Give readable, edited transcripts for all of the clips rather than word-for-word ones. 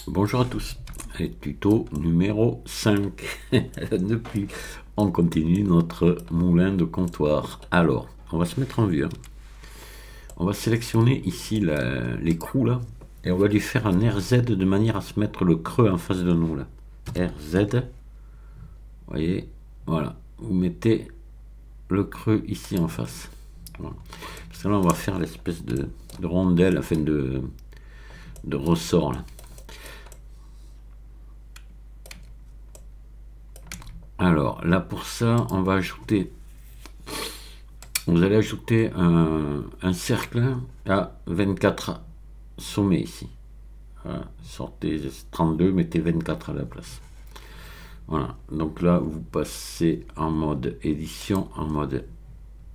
Bonjour à tous, et tuto numéro 5. Depuis, on continue notre moulin de comptoir. Alors, on va se mettre en vue. On va sélectionner ici l'écrou là, et on va lui faire un RZ de manière à se mettre le creux en face de nous là. RZ, vous voyez, voilà. Vous mettez le creux ici en face. Voilà. Parce que là, on va faire l'espèce de rondelle, enfin de ressort là. Alors là pour ça, on va ajouter, vous allez ajouter un cercle à 24 sommets ici. Voilà. Sortez 32, mettez 24 à la place. Voilà, donc là vous passez en mode édition, en mode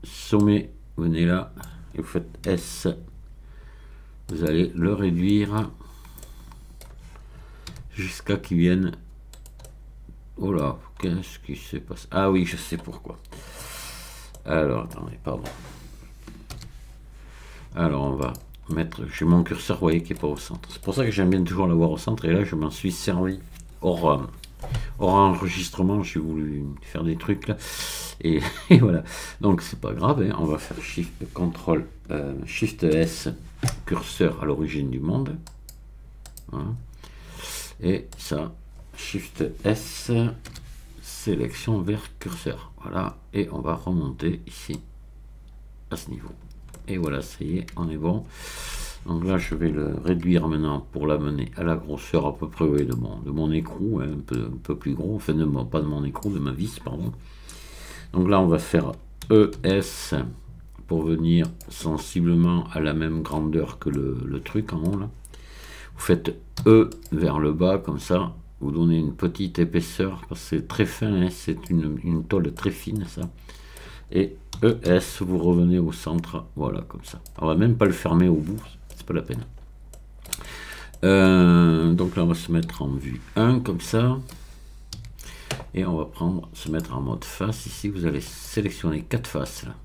sommet, venez là et vous faites S. Vous allez le réduire jusqu'à qu'il vienne. Oh là, qu'est-ce qui se passe? Ah oui, je sais pourquoi. Alors, attendez, pardon. Alors, on va mettre... J'ai mon curseur, vous voyez, qui n'est pas au centre. C'est pour ça que j'aime bien toujours l'avoir au centre. Et là, je m'en suis servi hors enregistrement. J'ai voulu faire des trucs, là. Et voilà. Donc, c'est pas grave. Hein. On va faire Shift, CTRL, Shift S, curseur à l'origine du monde. Voilà. Et ça... Shift S, sélection vers curseur. Voilà, et on va remonter ici à ce niveau. Et voilà, ça y est, on est bon. Donc là, je vais le réduire maintenant pour l'amener à la grosseur à peu près de mon écrou, hein, un peu plus gros. Enfin, pas de mon écrou, de ma vis, pardon. Donc là, on va faire ES pour venir sensiblement à la même grandeur que le truc en haut là. Vous faites E vers le bas comme ça. Vous donnez une petite épaisseur parce que c'est très fin, hein, c'est une tôle très fine ça. Et ES, vous revenez au centre, voilà comme ça. On va même pas le fermer au bout, c'est pas la peine. Donc là on va se mettre en vue 1 comme ça. Et on va se mettre en mode face. Ici vous allez sélectionner 4 faces là.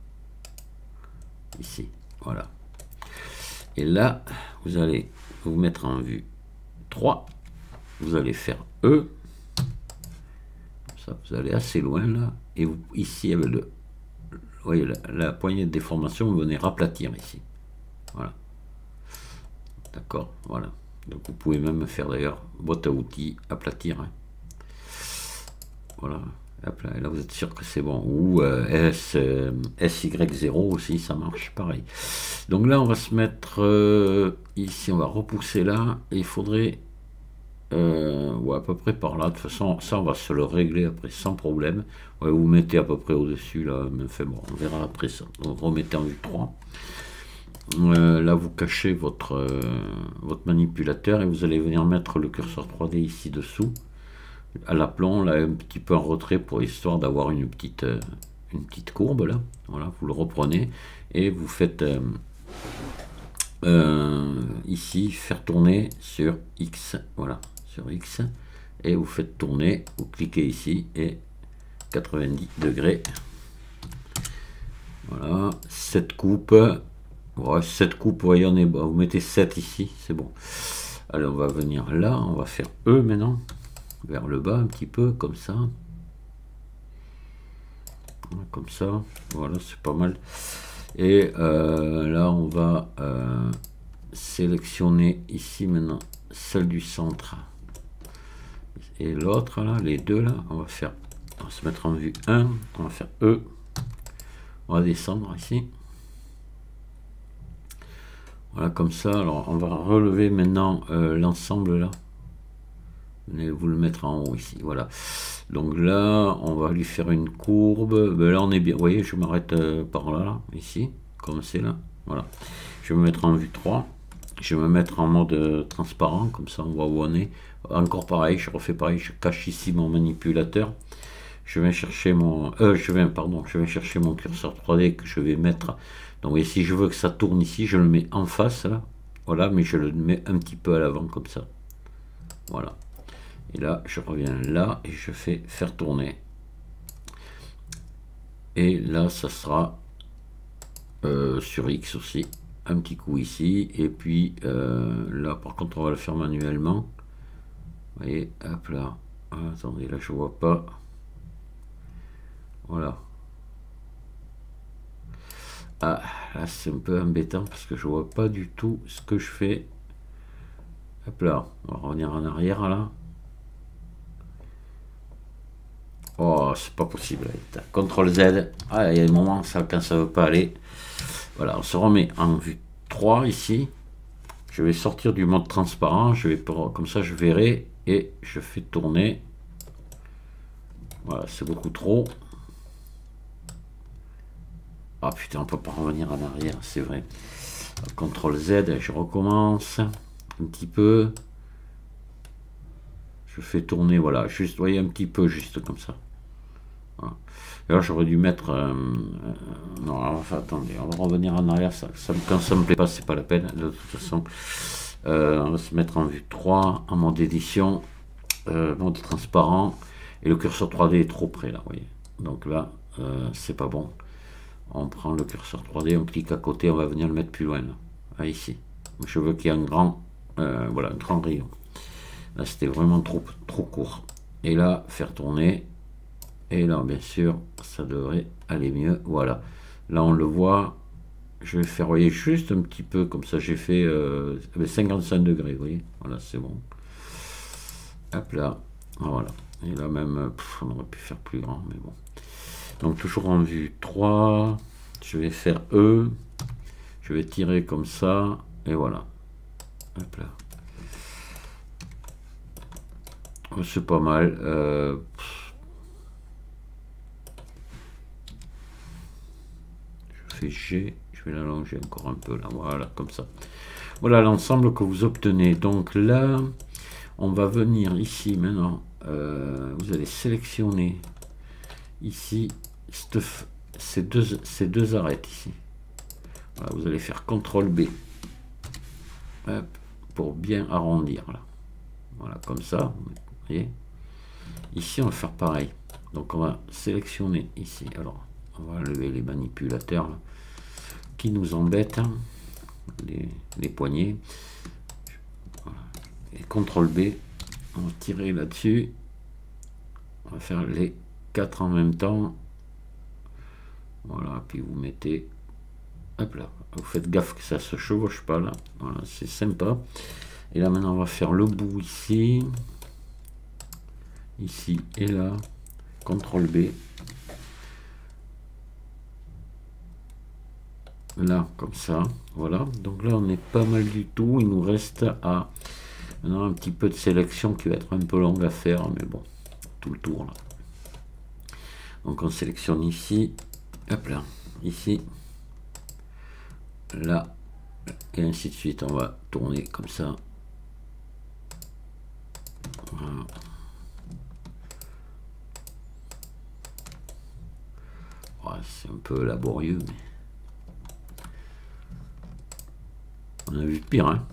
Ici, voilà. Et là vous allez vous mettre en vue 3. Vous allez faire E, ça, vous allez assez loin là, et vous, ici avec vous voyez la poignée de déformation, vous venez raplatir ici, voilà, d'accord, voilà, donc vous pouvez même faire d'ailleurs boîte à outils, aplatir, hein. Voilà, hop là, et là vous êtes sûr que c'est bon, ou SY0 aussi, ça marche pareil. Donc là on va se mettre ici, on va repousser là, et il faudrait ouais, à peu près par là. De toute façon, ça on va se le régler après sans problème. Ouais, vous mettez à peu près au-dessus là, mais enfin bon, on verra après ça. Donc remettez en vue 3. Là vous cachez votre manipulateur et vous allez venir mettre le curseur 3D ici dessous, à l'aplomb, là un petit peu en retrait pour histoire d'avoir une petite courbe là. Voilà, vous le reprenez et vous faites ici faire tourner sur X, voilà, sur X, et vous faites tourner, vous cliquez ici et 90 degrés, voilà, 7 coupes, ouais, 7 coupes, vous voyez, vous mettez 7 ici, c'est bon. Alors on va venir là, on va faire E maintenant, vers le bas un petit peu, comme ça, voilà, c'est pas mal. Et là on va sélectionner ici maintenant celle du centre et l'autre là, les deux là, on va se mettre en vue 1, on va faire E, on va descendre ici, voilà comme ça. Alors on va relever maintenant l'ensemble là, venez vous le mettre en haut ici, voilà. Donc là on va lui faire une courbe, ben là on est bien, vous voyez, je m'arrête par là, ici, comme c'est là, voilà. Je vais me mettre en vue 3. Je vais me mettre en mode transparent, comme ça on voit où on est. Encore pareil, je refais pareil, je cache ici mon manipulateur. Je vais chercher je vais chercher mon curseur 3D que je vais mettre. Donc et si je veux que ça tourne ici, je le mets en face là. Voilà, mais je le mets un petit peu à l'avant comme ça. Voilà. Et là, je reviens là et je fais faire tourner. Et là, ça sera sur X aussi. Un petit coup ici, et puis là par contre on va le faire manuellement, Vous voyez, hop là. Ah, attendez, là je vois pas. Voilà. Ah, là c'est un peu embêtant parce que je vois pas du tout ce que je fais. Hop là, on va revenir en arrière là. Oh, c'est pas possible. CTRL Z. Ah, il y a des moments ça, quand ça veut pas aller. Voilà, on se remet en vue 3 ici. Je vais sortir du mode transparent. Je vais comme ça, je verrai et je fais tourner. Voilà, c'est beaucoup trop. Ah putain, on peut pas revenir en arrière, c'est vrai. CTRL Z, je recommence un petit peu. Je fais tourner, voilà, juste, voyez, un petit peu, juste comme ça. Voilà. Et là, j'aurais dû mettre... non, enfin, attendez, on va revenir en arrière. Quand ça me plaît pas, c'est pas la peine, de toute façon. On va se mettre en vue 3, en mode édition, mode transparent. Et le curseur 3D est trop près, là, vous voyez. Donc là, c'est pas bon. On prend le curseur 3D, on clique à côté, on va venir le mettre plus loin, là. Ah, ici. Je veux qu'il y ait un grand, voilà, un grand rayon. Là, c'était vraiment trop court. Et là, faire tourner. Et là, bien sûr, ça devrait aller mieux. Voilà. Là, on le voit. Je vais faire, voyez, juste un petit peu, comme ça, j'ai fait 55 degrés, vous voyez. Voilà, c'est bon. Hop là. Voilà. Et là, même, on aurait pu faire plus grand, mais bon. Donc, toujours en vue 3. Je vais faire E. Je vais tirer comme ça. Et voilà. Hop là. C'est pas mal. Je fais G. Je vais l'allonger encore un peu là. Voilà, comme ça. Voilà l'ensemble que vous obtenez. Donc là, on va venir ici maintenant. Vous allez sélectionner ici ces deux arêtes ici. Voilà, vous allez faire CTRL B. Hop, pour bien arrondir là. Voilà, comme ça. Vous voyez. Ici, on va faire pareil. Donc, on va sélectionner ici. Alors, on va enlever les manipulateurs là, qui nous embêtent. Les poignées. Voilà. Et CTRL B. On va tirer là-dessus. On va faire les 4 en même temps. Voilà, puis vous mettez. Hop là. Vous faites gaffe que ça se chevauche pas là. Voilà, c'est sympa. Et là, maintenant, on va faire le bout ici. Ici et là. CTRL B. Là, comme ça. Voilà. Donc là, on est pas mal du tout. Il nous reste à maintenant un petit peu de sélection qui va être un peu longue à faire. Mais bon, tout le tour là. Donc on sélectionne ici. Hop là. Ici. Là. Et ainsi de suite. On va tourner comme ça. Voilà. Ouais, c'est un peu laborieux, mais on a vu pire, hein.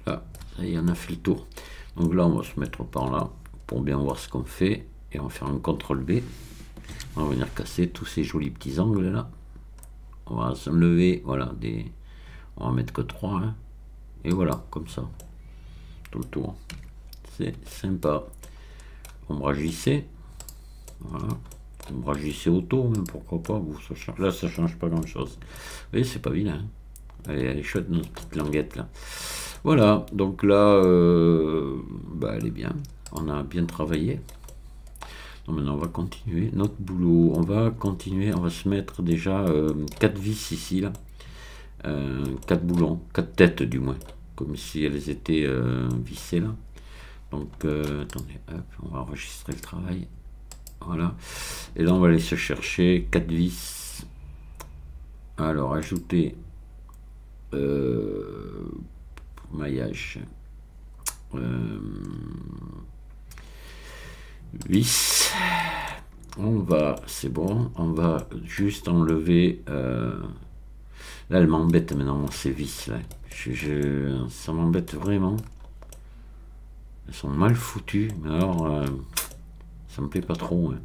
Voilà, ça y est, on a fait le tour. Donc là, on va se mettre par là pour bien voir ce qu'on fait. Et on va faire un CTRL B. On va venir casser tous ces jolis petits angles là. On va s'enlever, voilà, on va mettre que 3. Hein. Et voilà, comme ça. Tout le tour. C'est sympa. Ombrage JC. Voilà. Ombrage JC auto, même pourquoi pas. Là, ça change pas grand chose. Vous voyez, c'est pas vilain. Hein. Elle est chouette, notre petite languette là. Voilà, donc là, bah, elle est bien. On a bien travaillé. Donc maintenant, on va continuer notre boulot. On va continuer, on va se mettre déjà 4 vis ici, là. 4 boulons, 4 têtes du moins. Comme si elles étaient vissées là. Donc, attendez, hop, on va enregistrer le travail. Voilà. Et là, on va aller se chercher 4 vis. Alors, ajouter maillage. vis. On va, c'est bon, on va juste enlever. Là, elle m'embête maintenant, ces vis là. Ça m'embête vraiment. Elles sont mal foutues, mais alors ça me plaît pas trop. Hein.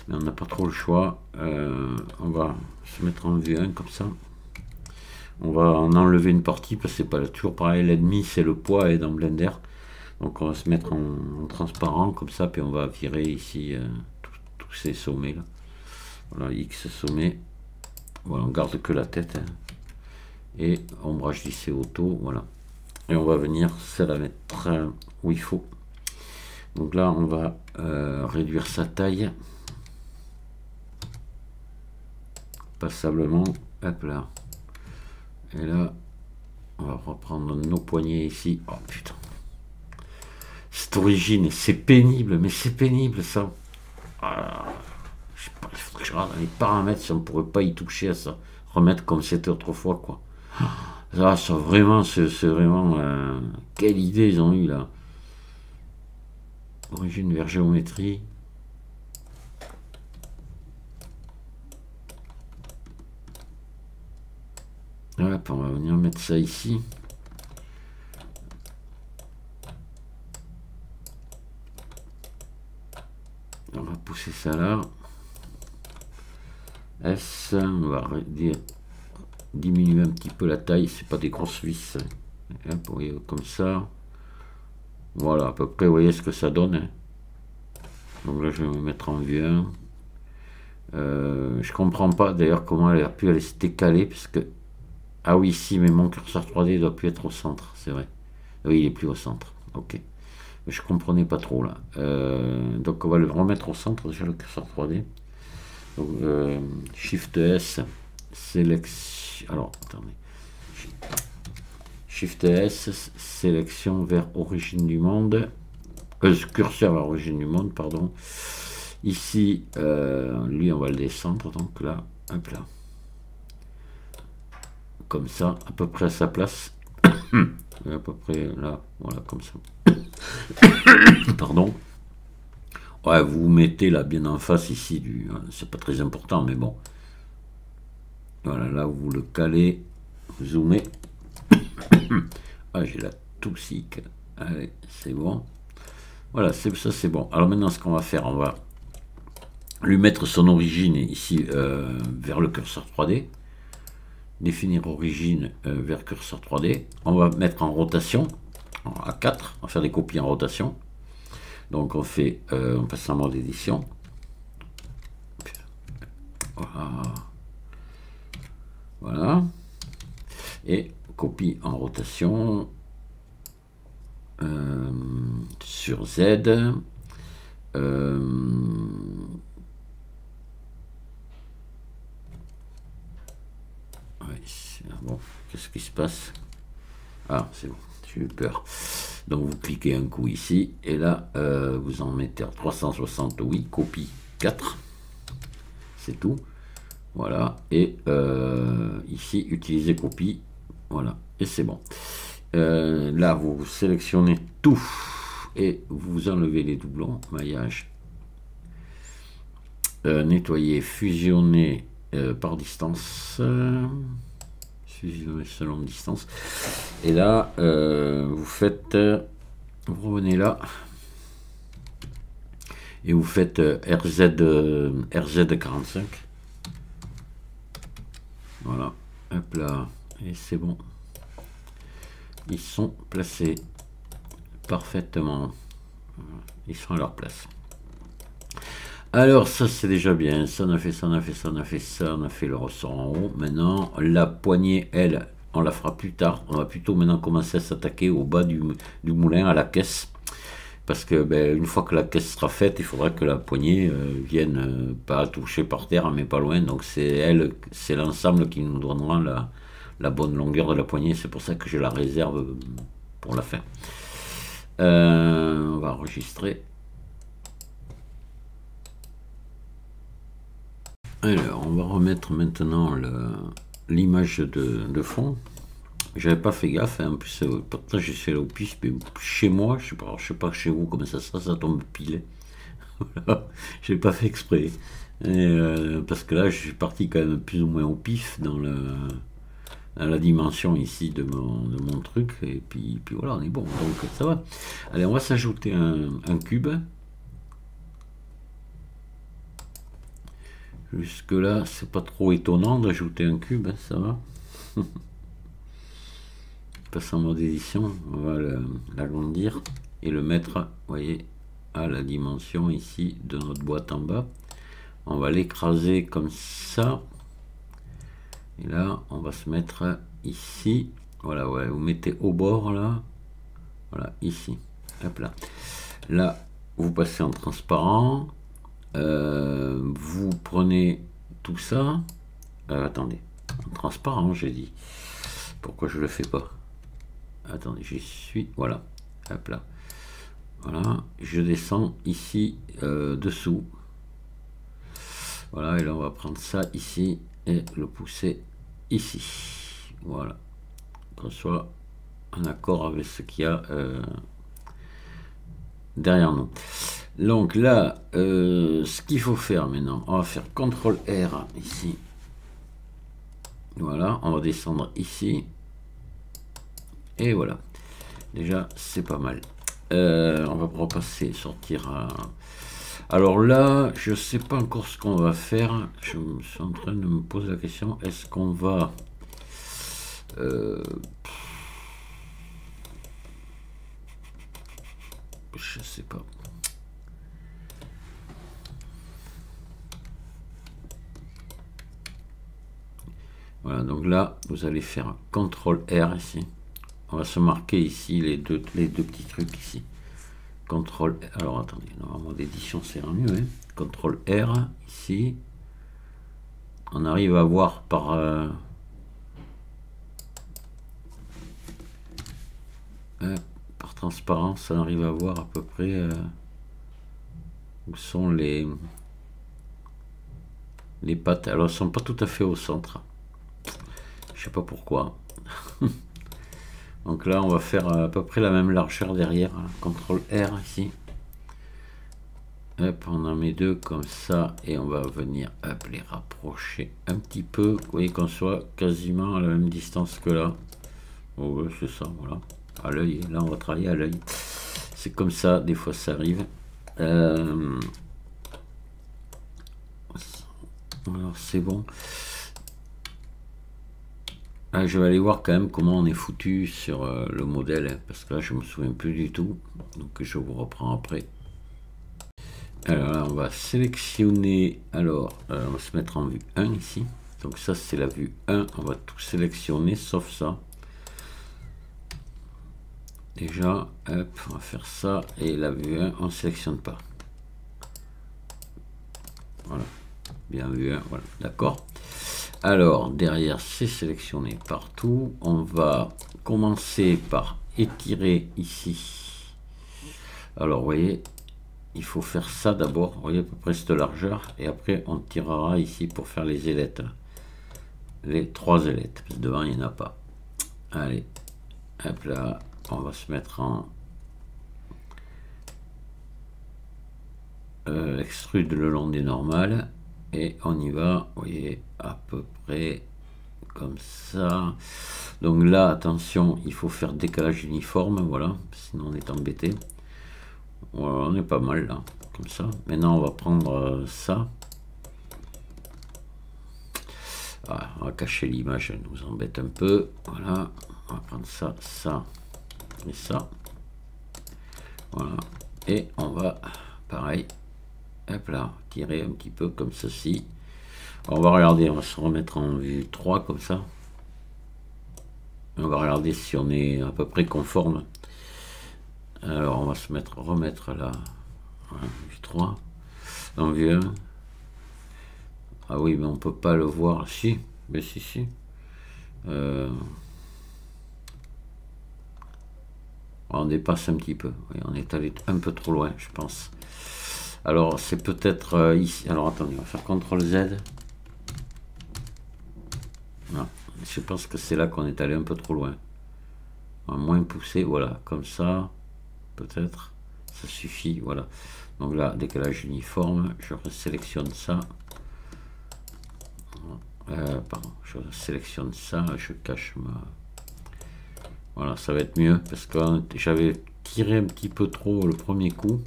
Mais on n'a pas trop le choix. On va se mettre en vue 1 comme ça. On va en enlever une partie parce que c'est pas toujours pareil. L'ennemi c'est le poids et dans Blender. Donc on va se mettre en transparent comme ça, puis on va virer ici tous ces sommets là. Voilà, X sommet. Voilà, on garde que la tête. Hein. Et ombrage lissé auto, voilà. Et on va venir ça la mettre où il faut. Donc là on va réduire sa taille passablement, hop là. Et là on va reprendre nos poignets ici. Oh putain, cette origine c'est pénible, mais c'est pénible ça. Je sais pas, il faudrait que je regarde les paramètres si on pourrait pas y toucher à ça, remettre comme c'était autrefois quoi. Ça vraiment, c'est vraiment quelle idée ils ont eu là. Origine vers géométrie. Hop, on va venir mettre ça ici. On va pousser ça là. S, on va diminuer un petit peu la taille, c'est pas des grosses vis. Hop, vous voyez, comme ça. Voilà, à peu près, vous voyez ce que ça donne. Hein. Donc là, je vais me mettre en vue 1. Je comprends pas d'ailleurs comment elle a pu rester calée, parce que... Ah oui, si, mais mon curseur 3D doit plus être au centre, c'est vrai. Oui, il est plus au centre, ok. Je comprenais pas trop là. Donc on va le remettre au centre, déjà le curseur 3D. Donc Shift S, sélection... Alors, attendez. Shift S, sélection vers origine du monde. Curseur vers origine du monde, pardon. Ici, lui, on va le descendre. Donc là, hop là. Comme ça, à peu près à sa place. À peu près là, voilà, comme ça. Pardon. Ouais, vous mettez là bien en face ici du. C'est pas très important, mais bon. Voilà, là vous le calez, vous zoomez. Ah, j'ai la toxique. Allez, c'est bon. Voilà, ça c'est bon. Alors maintenant, ce qu'on va faire, on va lui mettre son origine ici vers le curseur 3D. Définir origine vers curseur 3D. On va mettre en rotation à 4. On va faire des copies en rotation. Donc on fait, on passe en mode édition. Voilà. Voilà. Et copie en rotation sur Z. Ouais, bon, qu'est-ce qui se passe? Ah, c'est bon, j'ai eu peur. Donc vous cliquez un coup ici, et là, vous en mettez 360, oui, copie 4. C'est tout. Voilà, et ici, utiliser copie. Voilà, et c'est bon. Là, vous sélectionnez tout, et vous enlevez les doublons, maillage. Nettoyer, fusionner par distance. Fusionner selon distance. Et là, vous faites... vous revenez là. Et vous faites RZ45. Voilà. Hop là. Et c'est bon. Ils sont placés parfaitement. Ils sont à leur place. Alors ça c'est déjà bien, ça on a fait ça, on a fait ça, on a fait ça, on a fait le ressort en haut. Maintenant la poignée, elle, on la fera plus tard. On va plutôt maintenant commencer à s'attaquer au bas du moulin, à la caisse. Parce que ben, une fois que la caisse sera faite, il faudra que la poignée vienne pas toucher par terre, mais pas loin. Donc c'est elle, c'est l'ensemble qui nous donnera la bonne longueur de la poignée. C'est pour ça que je la réserve pour la fin. On va enregistrer. Alors, on va remettre maintenant l'image de fond. J'avais pas fait gaffe, hein. En plus, pourtant j'ai fait au piste, mais chez moi, je sais pas chez vous comment ça tombe pile. Voilà. J'ai pas fait exprès. Et, parce que là, je suis parti quand même plus ou moins au pif dans la dimension ici de mon truc. Et puis voilà, on est bon. Donc ça va. Allez, on va s'ajouter un cube. Jusque là, c'est pas trop étonnant d'ajouter un cube, hein, ça va. Passe en mode édition, on va l'agrandir et le mettre, vous voyez, à la dimension ici de notre boîte en bas. On va l'écraser comme ça. Et là, on va se mettre ici. Voilà, ouais, vous mettez au bord là. Voilà, ici. Hop là. Là, vous passez en transparent. Vous prenez tout ça. Attendez, en transparent, j'ai dit. Pourquoi je le fais pas? Attendez, j'y suis. Voilà. Hop là. Voilà. Je descends ici dessous. Voilà. Et là, on va prendre ça ici et le pousser ici. Voilà. Qu'on soit en accord avec ce qu'il y a derrière nous. Donc là, ce qu'il faut faire maintenant, on va faire CTRL R ici. Voilà, on va descendre ici. Et voilà. Déjà, c'est pas mal. On va repasser, sortir à... Alors là, je sais pas encore ce qu'on va faire. Je suis en train de me poser la question, est-ce qu'on va... je sais pas. Voilà, donc là, vous allez faire CTRL R ici. On va se marquer ici les deux petits trucs ici. CTRL, alors attendez, normalement d'édition c'est mieux. Hein. CTRL R ici. On arrive à voir par transparence, on arrive à voir à peu près où sont les pattes. Alors elles sont pas tout à fait au centre. Je sais pas pourquoi. Donc là, on va faire à peu près la même largeur derrière. CTRL R ici. Hop, on en met deux comme ça. Et on va venir les rapprocher un petit peu. Vous voyez qu'on soit quasiment à la même distance que là. Oh, ouais, c'est ça, voilà. À l'œil. Là, on va travailler à l'œil. C'est comme ça, des fois ça arrive. Alors, c'est bon. Ah, je vais aller voir quand même comment on est foutu sur le modèle, hein, parce que là je me souviens plus du tout, donc je vous reprends après. Alors là on va sélectionner, alors on va se mettre en vue 1 ici, donc ça c'est la vue 1, on va tout sélectionner sauf ça. Déjà, hop, on va faire ça, et la vue 1 on ne sélectionne pas. Voilà, bien vue 1, voilà, d'accord. Alors, derrière, c'est sélectionné partout. On va commencer par étirer ici. Alors, vous voyez, il faut faire ça d'abord. Vous voyez à peu près cette largeur. Et après, on tirera ici pour faire les ailettes. Les 3 ailettes. Parce que devant, il n'y en a pas. Allez, hop là. On va se mettre en extrude le long des normales. Et on y va, vous voyez, à peu près comme ça. Donc là, attention, il faut faire décalage uniforme, voilà, sinon on est embêté. Voilà, on est pas mal là, comme ça. Maintenant, on va prendre ça. Ah, on va cacher l'image, elle nous embête un peu. Voilà, on va prendre ça, ça et ça. Voilà, et on va, pareil, hop là, tirer un petit peu comme ceci. On va regarder, on va se remettre en vue 3 comme ça. On va regarder si on est à peu près conforme. Alors on va se remettre là, voilà, vue 3, en vue 1. Ah oui, mais on peut pas le voir. Si, mais si. On dépasse un petit peu. Oui, on est allé un peu trop loin, je pense. Alors c'est peut-être ici. Alors attendez, on va faire CTRL Z. Non, je pense que c'est là qu'on est allé un peu trop loin. On va moins pousser, voilà, comme ça, peut-être. ça suffit, voilà. Donc là, décalage uniforme, je sélectionne ça. Pardon, je sélectionne ça, je cache ma... Voilà, ça va être mieux parce que j'avais tiré un petit peu trop le premier coup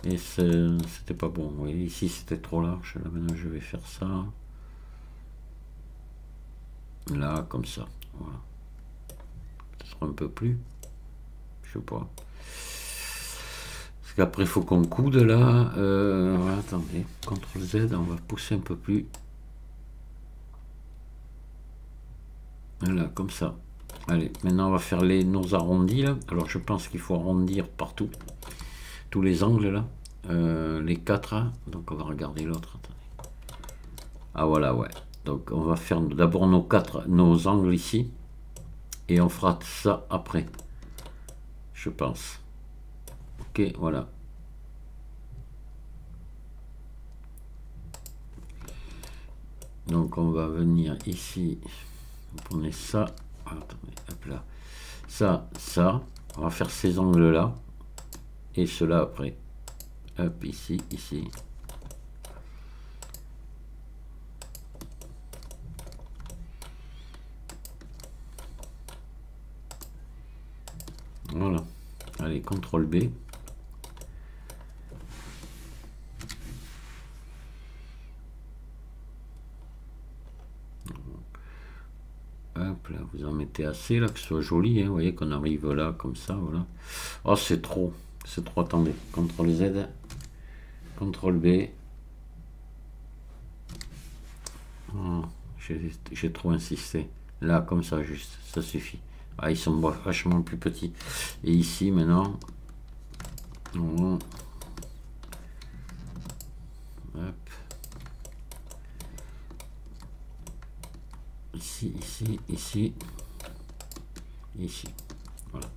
et c'était pas bon. Vous voyez, ici c'était trop large. Là maintenant je vais faire ça. Là, comme ça. Voilà. Peut-être un peu plus. Je sais pas. Parce qu'après il faut qu'on coude là. Voilà, attendez. CTRL Z, on va pousser un peu plus. Voilà, comme ça. Allez, maintenant on va faire nos arrondis là. Alors je pense qu'il faut arrondir partout. Tous les angles là. Les 4. Hein. Donc on va regarder l'autre. Ah voilà, ouais. Donc on va faire d'abord nos angles ici. Et on fera ça après. Je pense. Ok, voilà. Donc on va venir ici. Vous prenez ça. Attendez, hop là. Ça. On va faire ces angles là. Et cela après. Hop, ici. Voilà. Allez, CTRL B. Hop là, vous en mettez assez là, que ce soit joli, hein, vous voyez qu'on arrive là, comme ça, voilà. Oh, c'est trop, attendez. CTRL Z, CTRL B. Oh, j'ai trop insisté. Là, comme ça, juste, ça suffit. Ah, ils sont vachement plus petits. Et ici, maintenant, hop. Ici. Voilà,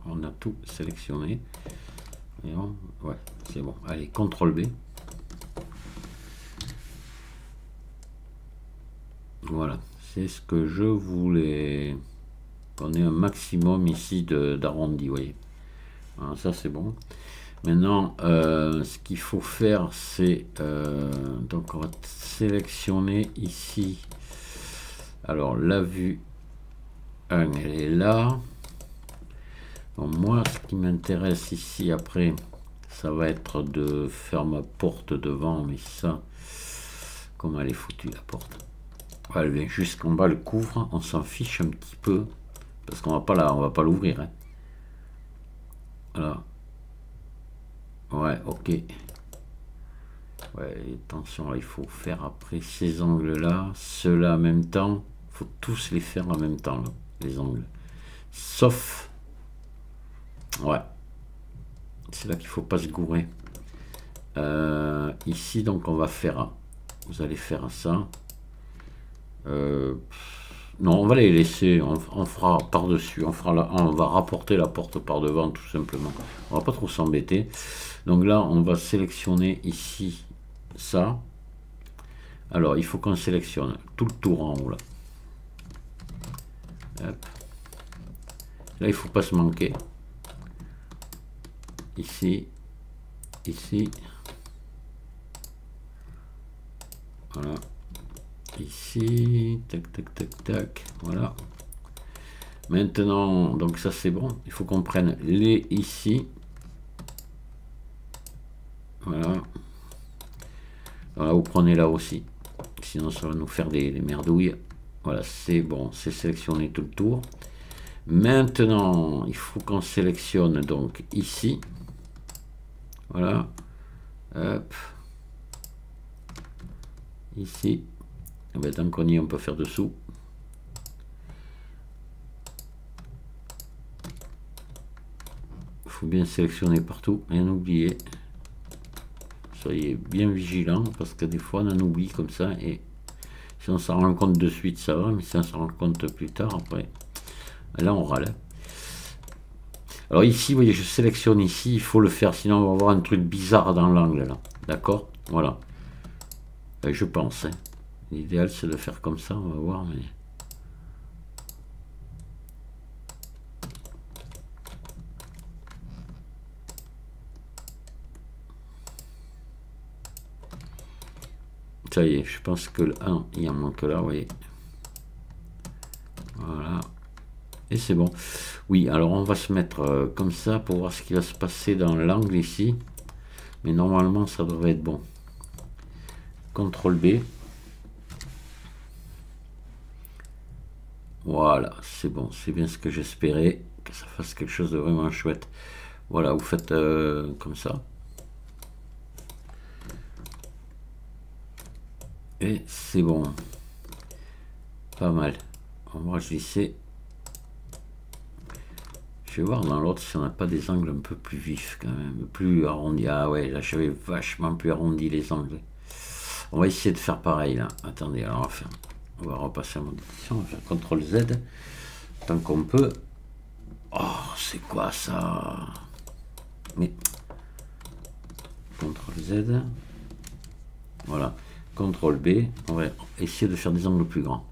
on a tout sélectionné. Et ouais, c'est bon. Allez, CTRL B. Voilà, c'est ce que je voulais. On ait un maximum ici d'arrondi, vous voyez. Voilà, ça c'est bon. Maintenant, ce qu'il faut faire, c'est donc on va sélectionner ici. Alors la vue 1, elle est là. Donc, moi, ce qui m'intéresse ici après, ça va être de faire ma porte devant, mais ça, comment elle est foutue la porte? Elle vient jusqu'en bas, le couvre, on s'en fiche un petit peu, parce qu'on va pas l'ouvrir. Hein. Voilà. Ouais, ok. Ouais, attention, là, il faut faire après ces angles-là, ceux-là en même temps. Il faut tous les faire en même temps, là, les angles. Sauf... Ouais. C'est là qu'il faut pas se gourer. Ici, donc, on va faire... Vous allez faire ça. Non, on va les laisser. On fera par-dessus. On va rapporter la porte par devant, tout simplement. On va pas trop s'embêter. Donc là, on va sélectionner ici ça. Alors, il faut qu'on sélectionne tout le tour en haut là. Hop. Là, il faut pas se manquer. Ici. Voilà. Ici. Tac. Voilà. Maintenant, donc ça c'est bon. Il faut qu'on prenne les ici. Voilà. Voilà, vous prenez là aussi. Sinon, ça va nous faire des merdouilles. Voilà, c'est bon. C'est sélectionné tout le tour. Maintenant, il faut qu'on sélectionne donc ici. Voilà. Hop. Ici. Et bien, tant qu'on y est, on peut faire dessous. Il faut bien sélectionner partout. Rien n'oublier. Soyez bien vigilants parce que des fois on en oublie comme ça et si on s'en rend compte de suite ça va, mais si on s'en rend compte plus tard après, là on râle. Alors ici, vous voyez, je sélectionne ici, il faut le faire, sinon on va avoir un truc bizarre dans l'angle là, d'accord? Voilà. Je pense. Hein. L'idéal c'est de faire comme ça, on va voir, mais... Ça y est, je pense que le 1, il en manque là, vous voyez. Voilà. Et c'est bon. Oui, alors on va se mettre comme ça pour voir ce qui va se passer dans l'angle ici. Mais normalement, ça devrait être bon. CTRL B. Voilà, c'est bon. C'est bien ce que j'espérais. Que ça fasse quelque chose de vraiment chouette. Voilà, vous faites comme ça. Et c'est bon. Pas mal. On va glisser. Je vais voir dans l'autre si on n'a pas des angles un peu plus vifs quand même. Plus arrondis. Ah ouais, là j'avais vachement plus arrondi les angles. On va essayer de faire pareil là. Attendez, alors on va repasser à modification. On va faire CTRL Z. Tant qu'on peut. Oh, c'est quoi ça? Mais. CTRL Z. Voilà. CTRL B. On va essayer de faire des angles plus grands.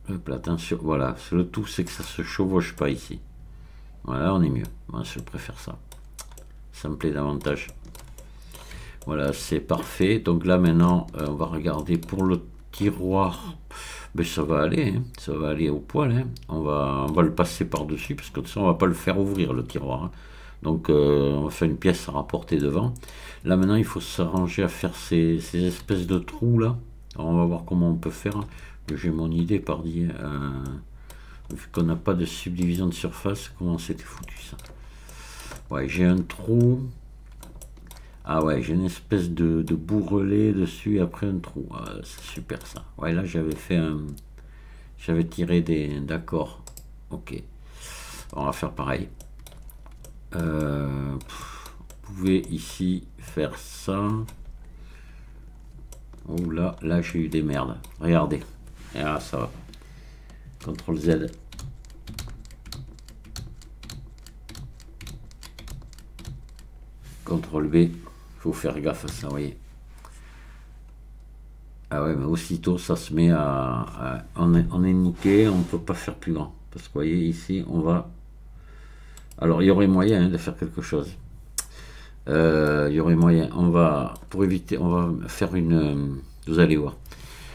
Hop là, attention, voilà, le tout c'est que ça se chevauche pas ici. Voilà, on est mieux. Moi je préfère ça. Ça me plaît davantage. Voilà, c'est parfait. Donc là maintenant, on va regarder pour le tiroir. Ben, ça va aller, hein. Ça va aller au poil. Hein. On va le passer par-dessus parce que de toute façon on va pas le faire ouvrir le tiroir. Hein. Donc on va faire une pièce à rapporter devant. Là maintenant il faut s'arranger à faire ces espèces de trous là. Alors, on va voir comment on peut faire. J'ai mon idée par dire. Vu qu'on n'a pas de subdivision de surface, comment c'était foutu ça? Ouais, j'ai un trou. Ah ouais, j'ai une espèce de bourrelet dessus et après un trou. Ah, c'est super ça. Ouais, là j'avais fait un. J'avais tiré des. D'accord. Ok. On va faire pareil. Vous pouvez ici faire ça. Oh là, là j'ai eu des merdes. Regardez. Et là ça va. CTRL Z. CTRL B. Faut faire gaffe à ça, vous voyez. Ah ouais, mais aussitôt ça se met on est niqué, on ne peut pas faire plus grand. Parce que vous voyez ici, on va. Alors il y aurait moyen de faire quelque chose. Il y aurait moyen. On va, pour éviter, on va faire une. Vous allez voir.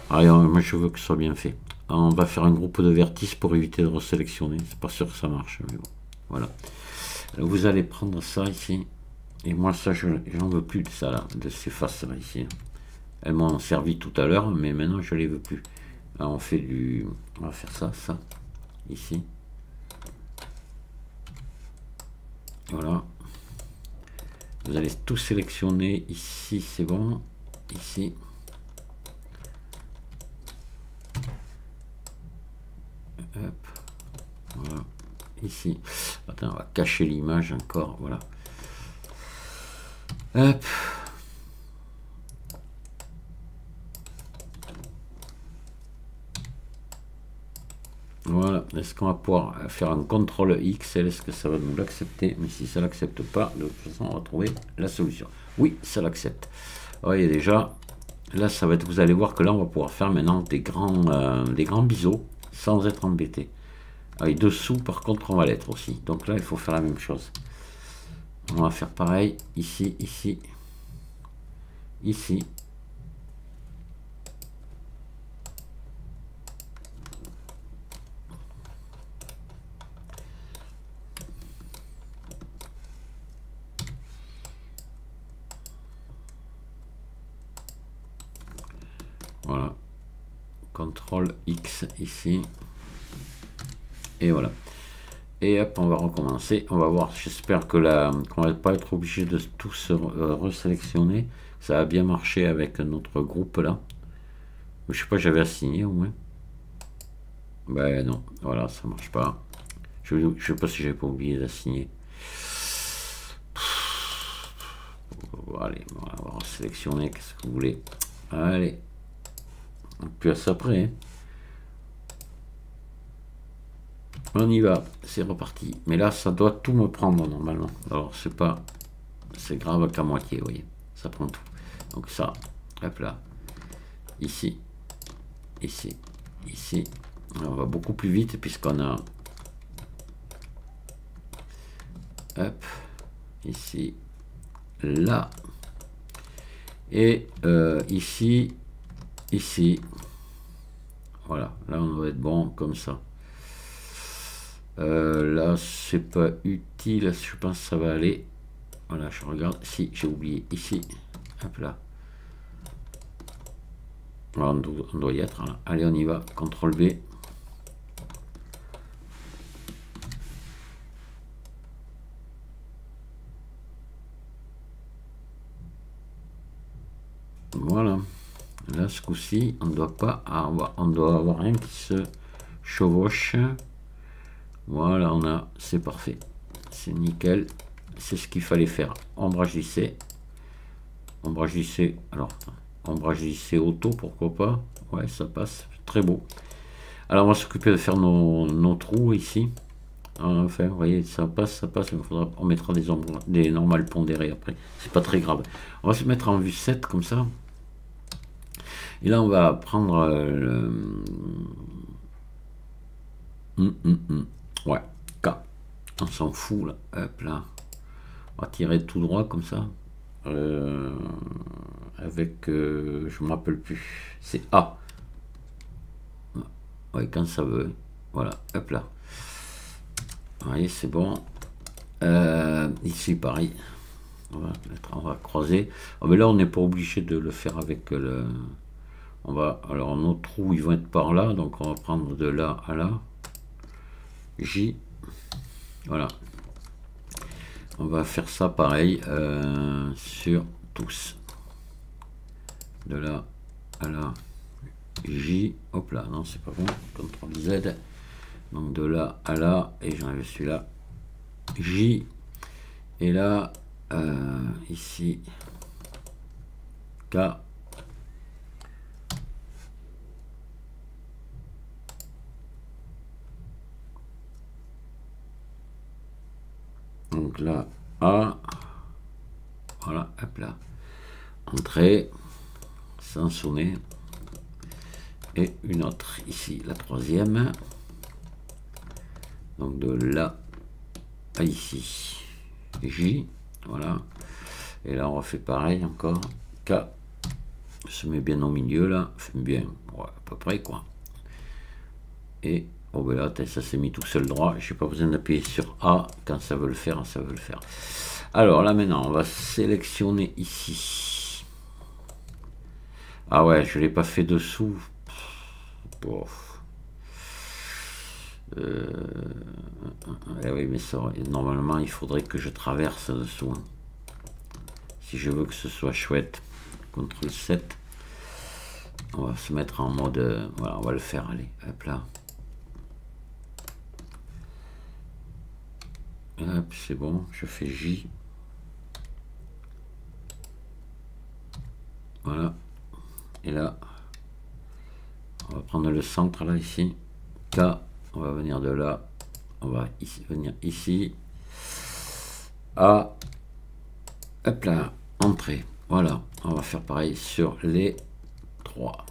Alors, moi je veux que ce soit bien fait. On va faire un groupe de vertices pour éviter de resélectionner. C'est pas sûr que ça marche, mais bon. Voilà. Alors, vous allez prendre ça ici. Et moi ça, j'en veux plus de ça là, de ces faces là ici. Elles m'ont servi tout à l'heure, mais maintenant je les veux plus. Alors, on fait du. On va faire ça, ici. Voilà. Vous allez tout sélectionner. Ici, c'est bon. Ici. Hop. Voilà. Ici. Attends, on va cacher l'image encore. Voilà. Hop. Voilà, est-ce qu'on va pouvoir faire un CTRL X? Est-ce que ça va nous l'accepter? Mais si ça l'accepte pas, de toute façon, on va trouver la solution. Oui, ça l'accepte. Vous voyez déjà, là, ça va être, vous allez voir que là, on va pouvoir faire maintenant des grands biseaux sans être embêté. Et dessous, par contre, on va l'être aussi. Donc là, il faut faire la même chose. On va faire pareil, ici, ici, ici. Voilà. CTRL X ici. Et voilà. Et hop, on va recommencer. On va voir. J'espère que qu'on va pas être obligé de tout se resélectionner. Ça a bien marché avec notre groupe là. Je sais pas, j'avais assigné au moins. Ben non, voilà, ça marche pas. Je sais pas si j'avais pas oublié d'assigner. Allez, on va sélectionner. Qu'est-ce que vous voulez? Allez. Puis à ça après. Hein. On y va, c'est reparti. Mais là, ça doit tout me prendre normalement. Alors, c'est grave qu'à moitié, vous voyez. Ça prend tout. Donc ça, hop là. Ici, ici, ici. On va beaucoup plus vite puisqu'on a... Hop, ici, là. Et ici, ici. Voilà, là on va être bon comme ça. Là c'est pas utile, je pense que ça va aller. Voilà, je regarde, si j'ai oublié ici, hop là. Voilà, on doit y être, là. Allez, on y va, CTRL B. Voilà, là ce coup-ci, on doit pas avoir, on doit avoir rien qui se chevauche. Voilà, on a, c'est parfait, c'est nickel, c'est ce qu'il fallait faire. Ombrage lissé, alors ombrage lissé auto, pourquoi pas, ouais, ça passe, très beau. Alors on va s'occuper de faire nos trous ici. Enfin, vous voyez, ça passe, il faudra, on mettra des normales pondérées après, c'est pas très grave. On va se mettre en vue 7 comme ça. Et là, on va prendre ouais, K. On s'en fout, là. Hop, là. On va tirer tout droit, comme ça. Avec, je me rappelle plus. C'est A. Ouais, quand ça veut. Voilà, hop là. Vous voyez, c'est bon. Ici, pareil. On va croiser. Oh, mais là, on n'est pas obligé de le faire avec le... On va, alors nos trous ils vont être par là, donc on va prendre de là à là. J. Voilà. On va faire ça pareil sur tous. De là à là. J. Hop là, non c'est pas bon. CTRL Z. Donc de là à là. Et j'enlève celui-là. J. Et là, ici. K. Donc là, A, voilà, hop là, entrée, sans sonner, et une autre ici, la troisième, donc de là à ici, J, voilà, et là on refait pareil encore, K, se met bien au milieu là, bien, ouais, à peu près quoi, et oh ben là, ça s'est mis tout seul droit. Je n'ai pas besoin d'appuyer sur A. Quand ça veut le faire, ça veut le faire. Alors là, maintenant, on va sélectionner ici. Ah ouais, je ne l'ai pas fait dessous. Oui, mais ça, normalement, il faudrait que je traverse dessous. Hein. Si je veux que ce soit chouette. CTRL 7. On va se mettre en mode... voilà, on va le faire. Allez, hop là. Hop, c'est bon, je fais J. Voilà. Et là, on va prendre le centre là, ici. K, on va venir de là. On va ici, venir ici. A. Hop là, entrée. Voilà, on va faire pareil sur les 3.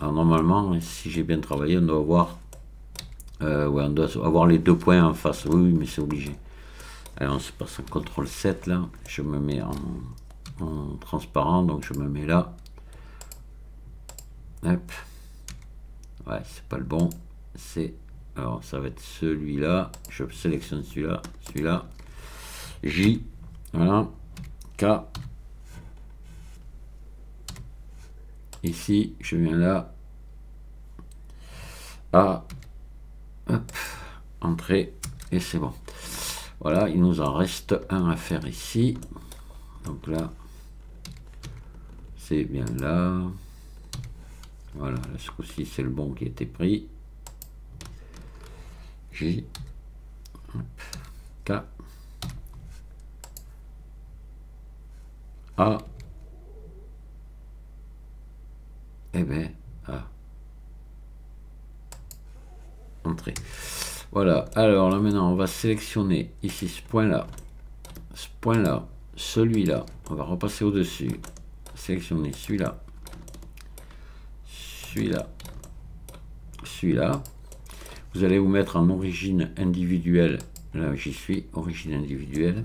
Alors normalement, si j'ai bien travaillé, on doit avoir... ouais, on doit avoir les 2 points en face. Oui, mais c'est obligé. Alors on se passe en CTRL 7 là. Je me mets en transparent, donc je me mets là. Hop. Ouais, c'est pas le bon. C'est... Alors ça va être celui-là. Je sélectionne celui-là. Celui-là. J. Voilà. K. Ici, je viens là. A. Hop, entrée, et c'est bon. Voilà, il nous en reste un à faire ici. Donc là, c'est bien là. Voilà, ce coup-ci, c'est le bon qui a été pris. J. Hop, K. A. Eh bien, A. Entrée. Voilà, alors là maintenant on va sélectionner ici ce point là, celui-là, on va repasser au dessus, sélectionner celui-là, celui-là, vous allez vous mettre en origine individuelle, là j'y suis, origine individuelle,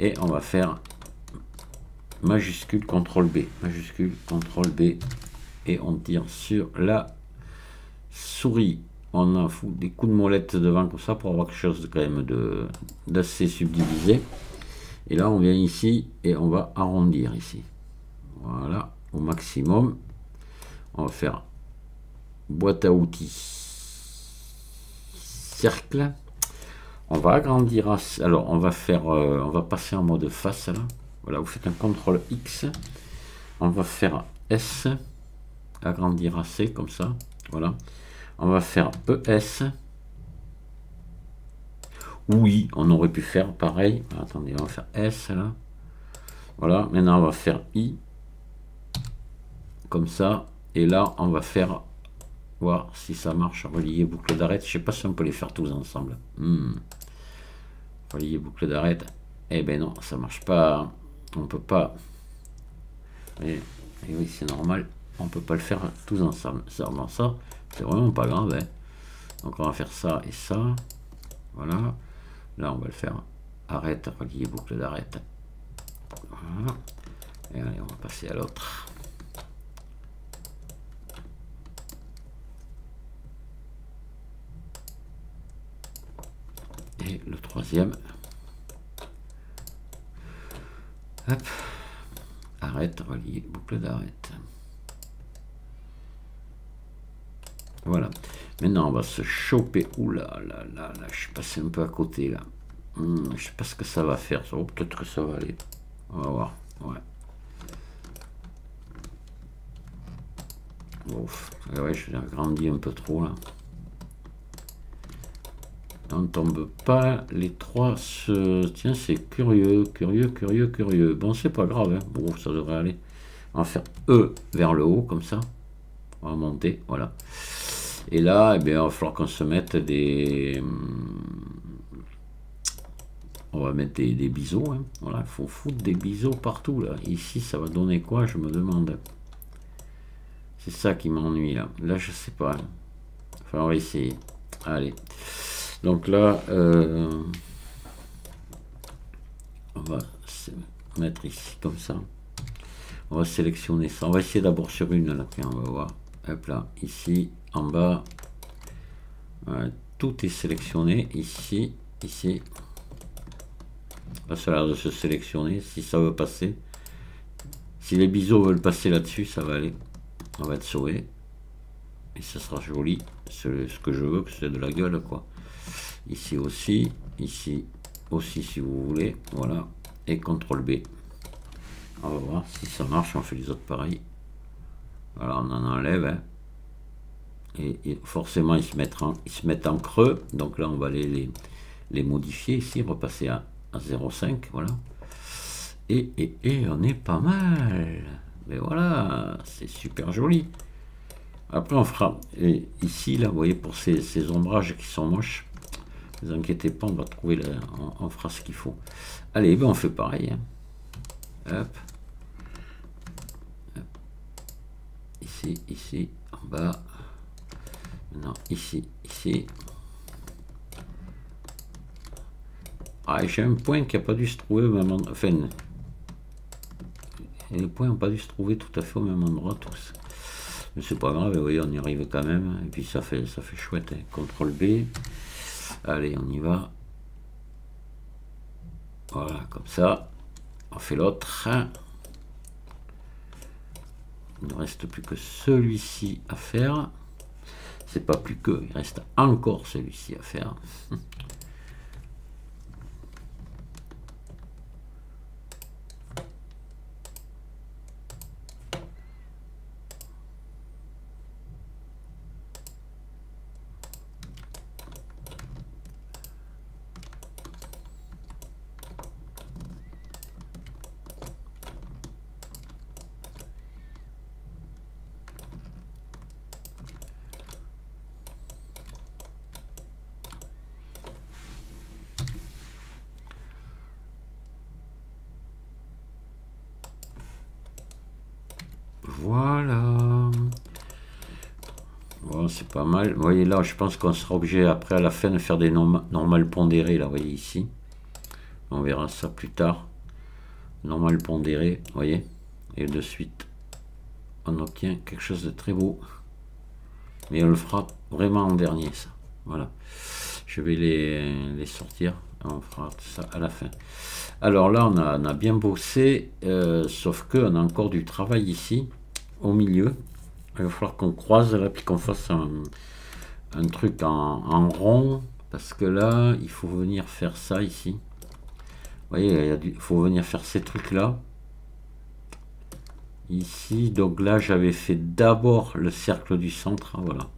Et on va faire majuscule CTRL B, majuscule CTRL B, et on tire sur la souris. On en fout des coups de molette devant comme ça pour avoir quelque chose de quand même d'assez subdivisé. Et là on vient ici et on va arrondir ici. Voilà, au maximum. On va faire boîte à outils, cercle. On va agrandir. Alors on va faire, on va passer en mode face là. Voilà, vous faites un CTRL X. On va faire S, agrandir assez comme ça. Voilà. On va faire ES. Oui, on aurait pu faire pareil. Attendez, on va faire S là. Voilà, maintenant on va faire I. Comme ça. Et là, on va faire, voir si ça marche, relier boucle d'arrêt. Je sais pas si on peut les faire tous ensemble. Relier boucle d'arrêt. Eh ben non, ça marche pas. On peut pas. Et oui, c'est normal. On peut pas le faire tous ensemble. Ça, c'est vraiment pas grave. Hein. Donc on va faire ça et ça. Voilà. Là, on va le faire. Arrête, relier boucle d'arrêt. Voilà. Et allez, on va passer à l'autre. Et le troisième. Hop. Arrête, relier boucle d'arrêt. Voilà. Maintenant, on va se choper. Oula, là, je suis passé un peu à côté là. Je sais pas ce que ça va faire. Oh, peut-être que ça va aller. On va voir. Ouais. Ouf. Ouais, je l'ai agrandi un peu trop là. On tombe pas les trois. Tiens, c'est curieux. Bon, c'est pas grave. Hein. Bon, ça devrait aller. On va faire E vers le haut comme ça. On va monter. Voilà. Et là, eh bien, il va falloir qu'on se mette des... On va mettre des biseaux. Hein. Voilà, il faut foutre des biseaux partout. Là. Ici, ça va donner quoi? Je me demande. C'est ça qui m'ennuie. Là, je sais pas. Enfin, on va essayer. Allez. Donc là, on va se mettre ici comme ça. On va sélectionner ça. On va essayer d'abord sur une là. Puis on va voir. Hop là, ici, en bas. Voilà, tout est sélectionné. Ici, ici. Là, ça a l'air de se sélectionner. Si ça veut passer. Si les biseaux veulent passer là-dessus, ça va aller. On va être sauvé. Et ça sera joli. C'est ce que je veux, que c'est de la gueule, quoi. Ici aussi si vous voulez, voilà, et CTRL B. On va voir si ça marche. On fait les autres pareil. Voilà, on en enlève, hein. Et forcément ils se mettent en creux, donc là on va les modifier ici, repasser à 0,5, voilà, et on est pas mal, mais voilà, c'est super joli. Après on fera, et ici là, vous voyez, pour ces ombrages qui sont moches, ne vous inquiétez pas, on va trouver on fera ce qu'il faut. Allez, ben on fait pareil, hein. Hop. Hop. Ici, en bas. Non, ici. Ah, j'ai un point qui n'a pas dû se trouver au même endroit. Enfin, les points n'ont pas dû se trouver tout à fait au même endroit tous. Mais c'est pas grave, vous voyez, on y arrive quand même. Et puis ça fait chouette, hein. CTRL B. Allez, on y va. Voilà, comme ça. On fait l'autre. Il ne reste plus que celui-ci à faire. C'est pas plus que, il reste encore celui-ci à faire. Voilà. Bon, c'est pas mal. Vous voyez là, je pense qu'on sera obligé après à la fin de faire des normales pondérées. Là, vous voyez ici. On verra ça plus tard. normal pondéré, vous voyez, et de suite on obtient quelque chose de très beau, mais on le fera vraiment en dernier, ça. Voilà, je vais les sortir, on fera ça à la fin. Alors là on a bien bossé, sauf que on a encore du travail ici au milieu. Il va falloir qu'on croise là, puis qu'on fasse un truc en rond, parce que là il faut venir faire ça ici. Vous voyez, il faut venir faire ces trucs là ici. Donc là j'avais fait d'abord le cercle du centre, voilà,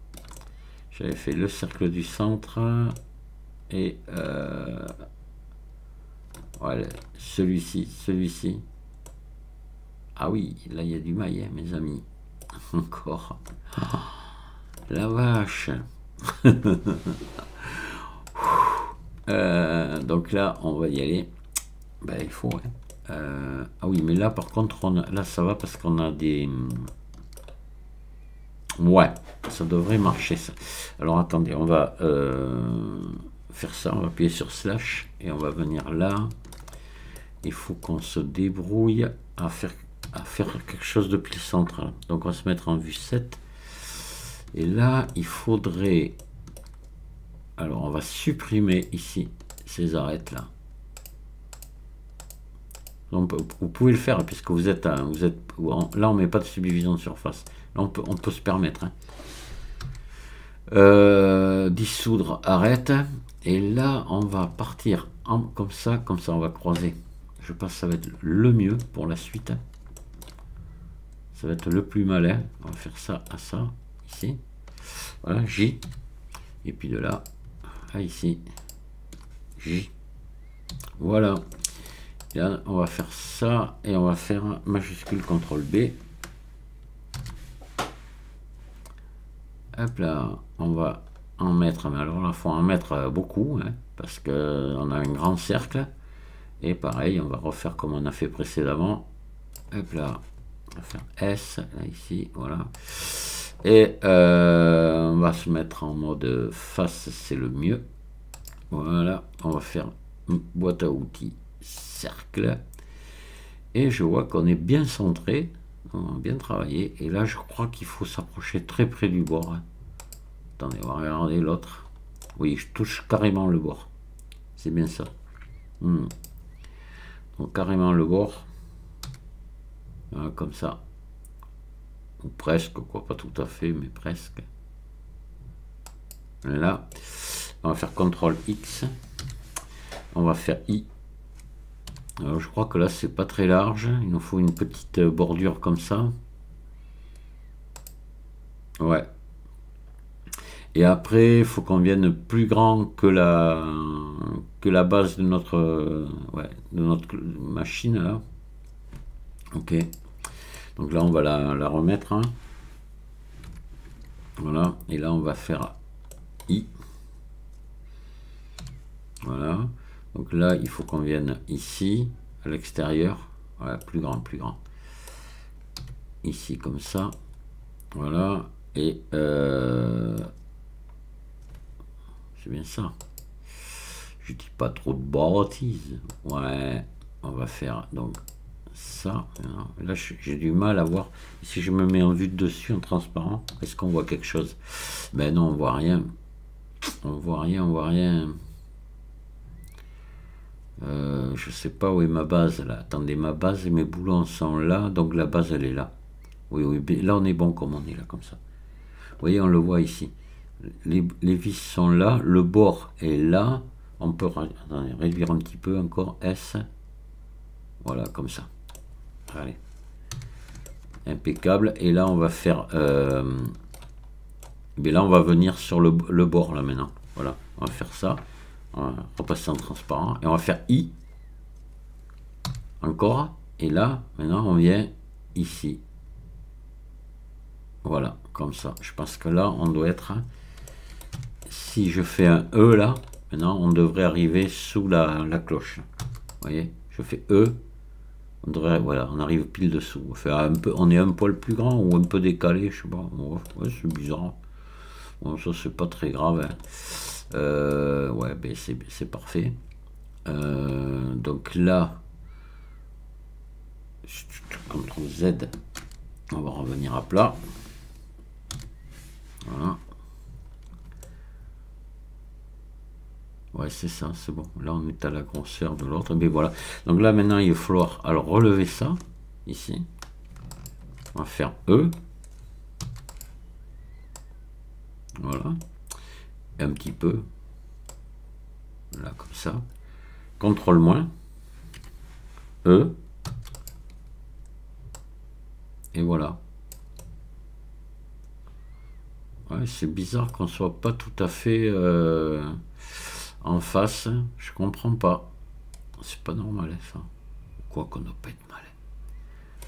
j'avais fait le cercle du centre et voilà, celui-ci. Ah oui, là il y a du mail, hein, mes amis. Encore. La vache. Donc là on va y aller. Ben, il faut, hein. Ah oui, mais là par contre là ça va parce qu'on a des... Ouais, ça devrait marcher ça. Alors attendez, on va faire ça, on va appuyer sur slash et on va venir là. Il faut qu'on se débrouille à faire quelque chose de plus central. Donc on va se mettre en vue 7. Et là, il faudrait... Alors on va supprimer ici ces arêtes là. Donc, vous pouvez le faire puisque vous êtes là, on met pas de subdivision de surface. Là, on peut se permettre. Hein. Dissoudre, arrête. Et là, on va partir comme ça, on va croiser. Je pense que ça va être le mieux pour la suite. Ça va être le plus malin. On va faire ça à ça, ici. Voilà, J. Et puis de là à ici, J. Voilà. Et là, on va faire ça et on va faire majuscule CTRL B. Hop là, on va en mettre, mais alors là, il faut en mettre beaucoup, hein, parce qu'on a un grand cercle. Et pareil, on va refaire comme on a fait précédemment. Hop là, on va faire S, là, ici, voilà. Et on va se mettre en mode face, c'est le mieux. Voilà, on va faire boîte à outils, cercle. Et je vois qu'on est bien centré, on a bien travaillé. Et là, je crois qu'il faut s'approcher très près du bord. Hein. Attendez, on va regarder l'autre. Oui, je touche carrément le bord. C'est bien ça. Donc carrément le bord. Voilà, comme ça. Ou presque, quoi, pas tout à fait, mais presque. Là, on va faire CTRL X. On va faire I. Alors je crois que là c'est pas très large. Il nous faut une petite bordure comme ça. Ouais. Et après, il faut qu'on vienne plus grand que la base de notre, de notre machine là. Ok. Donc là, on va la remettre. Hein. Voilà. Et là, on va faire I. Voilà. Donc là, il faut qu'on vienne ici, à l'extérieur. Voilà, plus grand, plus grand. Ici, comme ça. Voilà. Et c'est bien ça. Je dis pas trop de bêtises. Ouais. On va faire donc ça. Là, j'ai du mal à voir. Si je me mets en vue de dessus, en transparent, est-ce qu'on voit quelque chose? Ben non, on voit rien. On voit rien, on voit rien. Je sais pas où est ma base là. Attendez, ma base et mes boulons sont là, donc la base elle est là. Oui, oui, là on est bon comme on est là, comme ça. Vous voyez, on le voit ici. Les vis sont là, le bord est là. On peut réduire un petit peu encore, S. Voilà, comme ça. Allez. Impeccable. Et là on va faire... mais là on va venir sur le bord là maintenant. Voilà, on va faire ça. On va repasser en transparent et on va faire I encore, et là maintenant on vient ici, voilà, comme ça. Je pense que là on doit être, si je fais un E là, maintenant on devrait arriver sous la cloche, vous voyez, je fais E, on devrait, voilà, on arrive pile dessous. On fait un peu, on est un poil plus grand ou un peu décalé, je sais pas, ouais, c'est bizarre. Bon, ça c'est pas très grave, hein. Ouais, ben c'est parfait. Donc là, CTRL Z, on va revenir à plat. Voilà. Ouais, c'est ça, c'est bon. Là, on est à la grosseur de l'autre. Mais voilà. Donc là, maintenant, il va falloir alors relever ça, ici. On va faire E. Voilà. Et un petit peu. Là, comme ça. CTRL moins. E. Et voilà. Ouais, c'est bizarre qu'on soit pas tout à fait en face. Je comprends pas. C'est pas normal ça. Quoi qu'on doit pas être mal.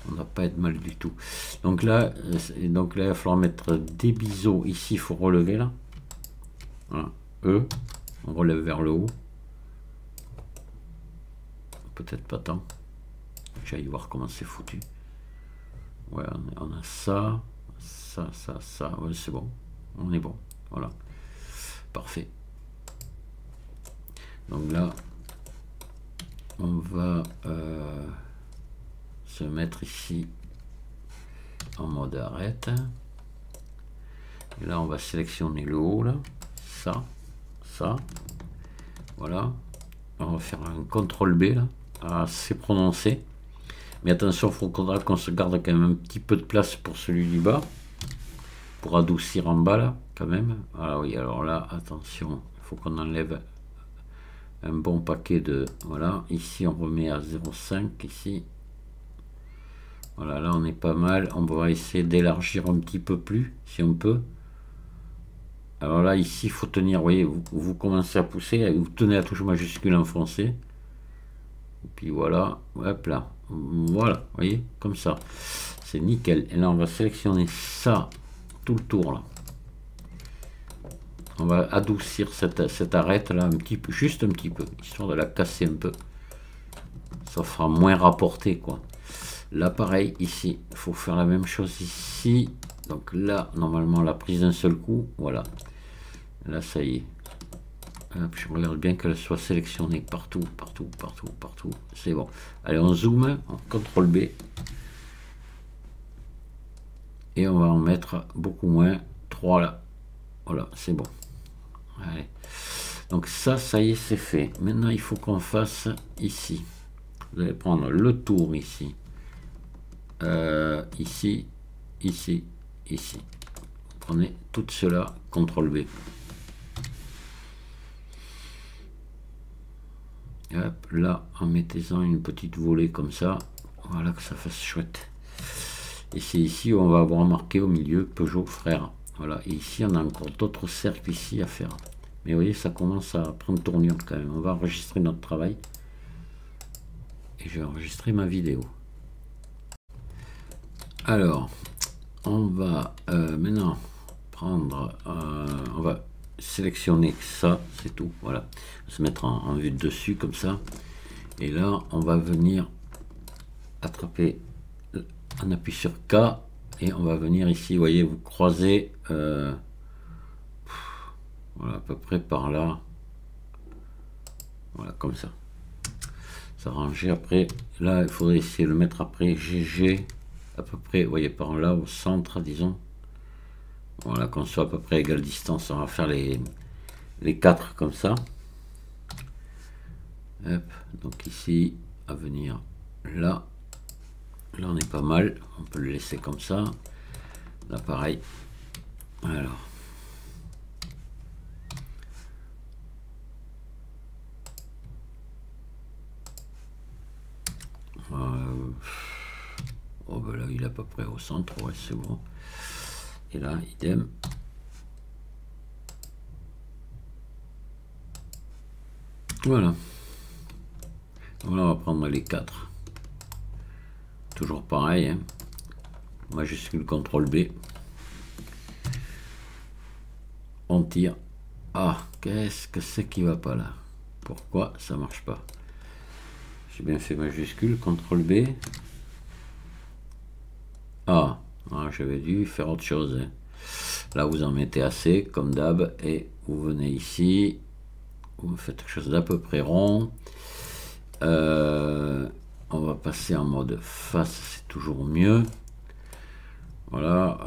On ne doit pas être mal du tout. Donc là, il va falloir mettre des biseaux. Ici, il faut relever là. Voilà. E. On relève vers le haut. Peut-être pas tant. J'aille voir comment c'est foutu. Ouais, on a ça. Ça. Ouais, c'est bon. On est bon. Voilà. Parfait. Donc là, on va se mettre ici en mode arrête. Et là, on va sélectionner le haut, là. Ça. Voilà. On va faire un CTRL B, là. Assez prononcé. Mais attention, il faudra qu'on se garde quand même un petit peu de place pour celui du bas. Pour adoucir en bas, là, quand même. Ah oui, alors là, attention. Il faut qu'on enlève un bon paquet de... Voilà. Ici, on remet à 0,5. Ici. Voilà, là, on est pas mal. On va essayer d'élargir un petit peu plus, si on peut. Alors là, ici, il faut tenir. Vous voyez, vous commencez à pousser. Vous tenez la touche majuscule enfoncée. Et puis voilà. Hop là. Voilà, vous voyez, comme ça. C'est nickel. Et là, on va sélectionner ça, tout le tour, là. On va adoucir cette arête, là, un petit peu, juste un petit peu, histoire de la casser un peu. Ça fera moins rapporté, quoi. Là, pareil, ici, il faut faire la même chose ici. Donc là, normalement, la prise d'un seul coup, voilà. Là, ça y est. Hop, je regarde bien qu'elle soit sélectionnée partout. C'est bon. Allez, on zoome, on CTRL B. Et on va en mettre beaucoup moins. 3 là. Voilà, c'est bon. Allez. Donc ça y est, c'est fait. Maintenant, il faut qu'on fasse ici. Vous allez prendre le tour ici. Ici. Vous prenez tout cela, CTRL B. Hop, là, en mettez-en une petite volée comme ça. Voilà, que ça fasse chouette. Et c'est ici où on va avoir marqué au milieu Peugeot Frère. Voilà, et ici, on a encore d'autres cercles ici à faire. Mais vous voyez, ça commence à prendre tournure quand même. On va enregistrer notre travail. Et je vais enregistrer ma vidéo. Alors, on va maintenant prendre... on va sélectionner ça, c'est tout. Voilà. Se mettre en vue de dessus comme ça. Et là, on va venir attraper... On appuie sur K et on va venir ici, vous voyez, vous croisez voilà, à peu près par là, voilà, comme ça. S'arranger après, là il faudrait essayer de le mettre après GG, à peu près, vous voyez, par là, au centre, disons. Voilà, qu'on soit à peu près à égale distance. On va faire les 4 comme ça. Hop, donc ici, à venir là. Là, on est pas mal. On peut le laisser comme ça. Là, pareil. Alors. Oh, ben là, il est à peu près au centre. Ouais, c'est bon. Et là, idem. Voilà. Voilà, on va prendre les 4. Toujours pareil, hein. Majuscule CTRL B. On tire. Ah, qu'est-ce que c'est qui va pas là? Pourquoi ça marche pas? J'ai bien fait majuscule CTRL B. Ah, j'avais dû faire autre chose, hein. Là, vous en mettez assez, comme d'hab, et vous venez ici. Vous faites quelque chose d'à peu près rond. on va passer en mode face, c'est toujours mieux. Voilà,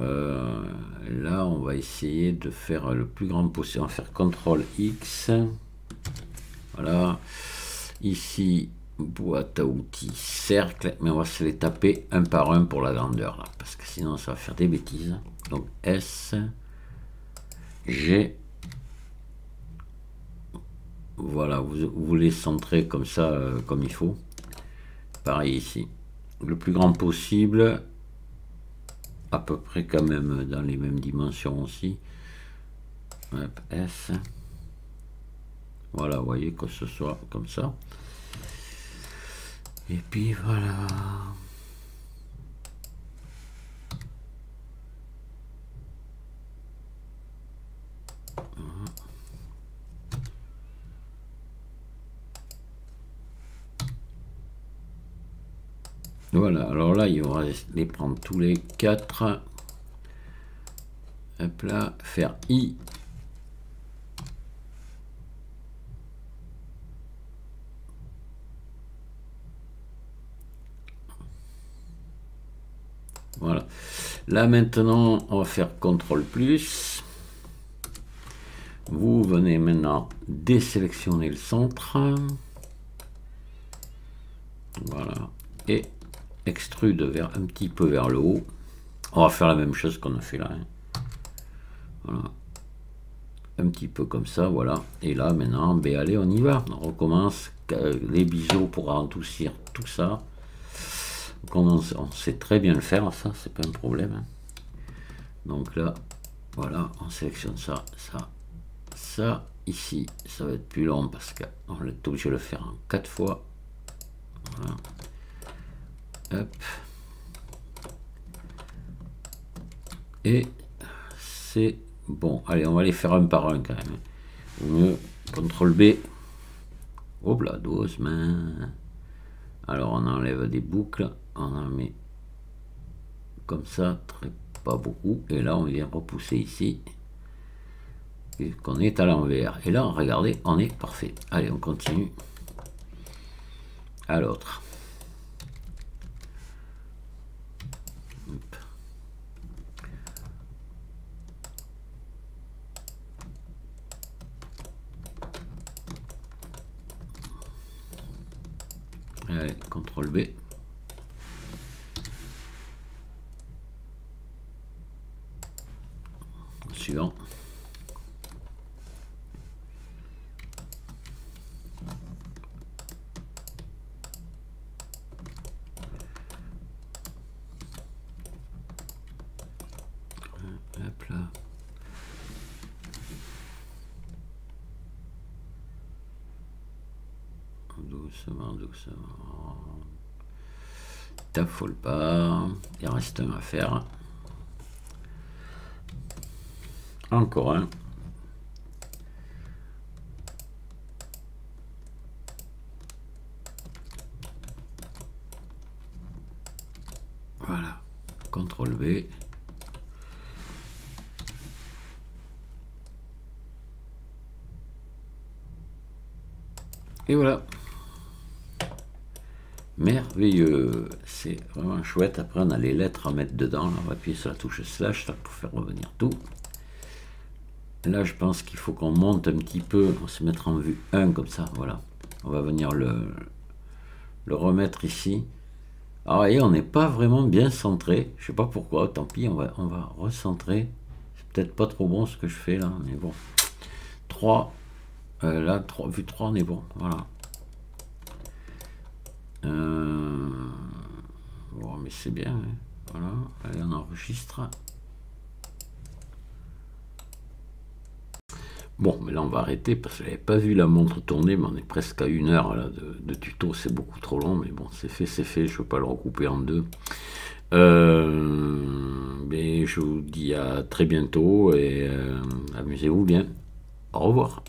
là on va essayer de faire le plus grand possible. On va faire CTRL X. Voilà, ici boîte à outils, cercle, mais on va se les taper un par un pour la grandeur là, parce que sinon ça va faire des bêtises. Donc S, G. Voilà, vous les centrez comme ça, comme il faut. Pareil ici, le plus grand possible, à peu près quand même dans les mêmes dimensions aussi. Hop, S. Voilà, vous voyez que ce soit comme ça. Et puis voilà. Voilà, alors là, il va les prendre tous les 4. Hop là, faire I. Voilà. Là maintenant, on va faire CTRL plus. Vous venez maintenant désélectionner le centre. Voilà. Et extrude vers un petit peu vers le haut. On va faire la même chose qu'on a fait là. Voilà. Un petit peu comme ça, voilà. Et là maintenant, ben allez, on y va. On recommence les biseaux pour adoucir tout ça. On sait très bien le faire, ça, c'est pas un problème. Donc là, voilà, on sélectionne ça, ça, ça. Ici, ça va être plus long parce qu'on va être obligé de le faire en 4 fois. Voilà. Hop. Et c'est bon. Allez, on va les faire un par un quand même. Au mieux, CTRL B. Hop là, dose main. Alors on enlève des boucles, on en met comme ça, pas beaucoup, et là on vient repousser ici, et qu'on est à l'envers. Et là, regardez, on est parfait. Allez, on continue à l'autre. Allez, CTRL B. Suivant. Hop là. Doucement, doucement. T'affole pas. Il reste un à faire. Encore un. Voilà. CTRL V. Et voilà. Merveilleux. C'est vraiment chouette. Après, on a les lettres à mettre dedans. Là, on va appuyer sur la touche slash là, pour faire revenir tout. Là, je pense qu'il faut qu'on monte un petit peu. On va se mettre en vue 1 comme ça. Voilà. On va venir le remettre ici. Alors, voyez, on n'est pas vraiment bien centré. Je sais pas pourquoi. Tant pis, on va recentrer. C'est peut-être pas trop bon ce que je fais là. Mais bon. 3. Là, vue 3, on est bon. Voilà. Bon, mais c'est bien. Hein. Voilà. Allez, on enregistre. Bon, mais là on va arrêter parce que j'avais pas vu la montre tourner, mais on est presque à 1 heure là, de tuto, c'est beaucoup trop long, mais bon, c'est fait, je ne peux pas le recouper en deux. Mais je vous dis à très bientôt et amusez-vous bien. Au revoir.